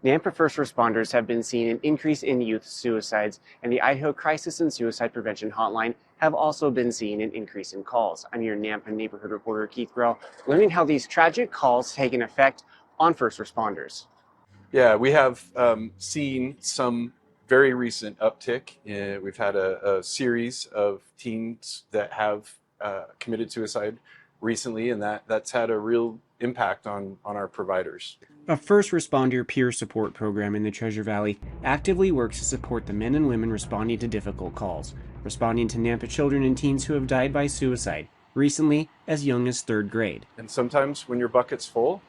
Nampa first responders have been seeing an increase in youth suicides, and the Idaho Crisis and Suicide Prevention Hotline have also been seeing an increase in calls. I'm your Nampa neighborhood reporter, Keith Burrell, learning how these tragic calls take an effect on first responders. Yeah, we have seen some very recent uptick. We've had a series of teens that have committed suicide recently, and that's had a real impact on our providers. A first responder peer support program in the Treasure Valley actively works to support the men and women responding to difficult calls, responding to Nampa children and teens who have died by suicide, recently as young as third grade. And sometimes when your bucket's full,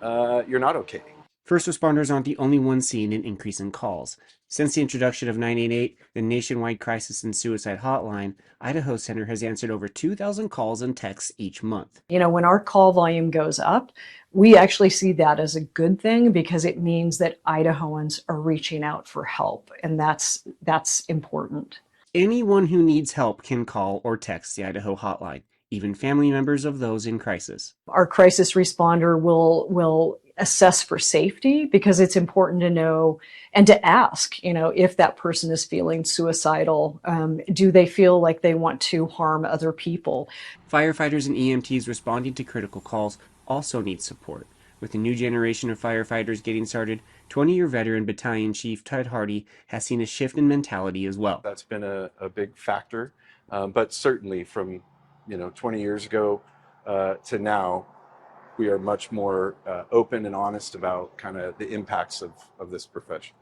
you're not okay. First responders aren't the only ones seeing an increase in calls. Since the introduction of 988, the nationwide crisis and suicide hotline, Idaho Center has answered over 2,000 calls and texts each month. When our call volume goes up, we actually see that as a good thing because it means that Idahoans are reaching out for help, and that's important. Anyone who needs help can call or text the Idaho hotline, even family members of those in crisis. Our crisis responder will assess for safety because it's important to know and to ask, if that person is feeling suicidal, do they feel like they want to harm other people? Firefighters and EMTs responding to critical calls also need support. With the new generation of firefighters getting started, 20-year veteran Battalion Chief Ted Hardy has seen a shift in mentality as well. That's been a big factor, but certainly from 20 years ago to now, we are much more open and honest about kind of the impacts of this profession.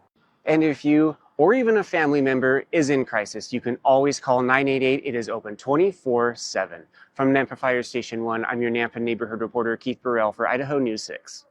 And if you or even a family member is in crisis, you can always call 988. It is open 24/7. From Nampa Fire Station 1, I'm your Nampa neighborhood reporter, Keith Burrell, for Idaho News 6.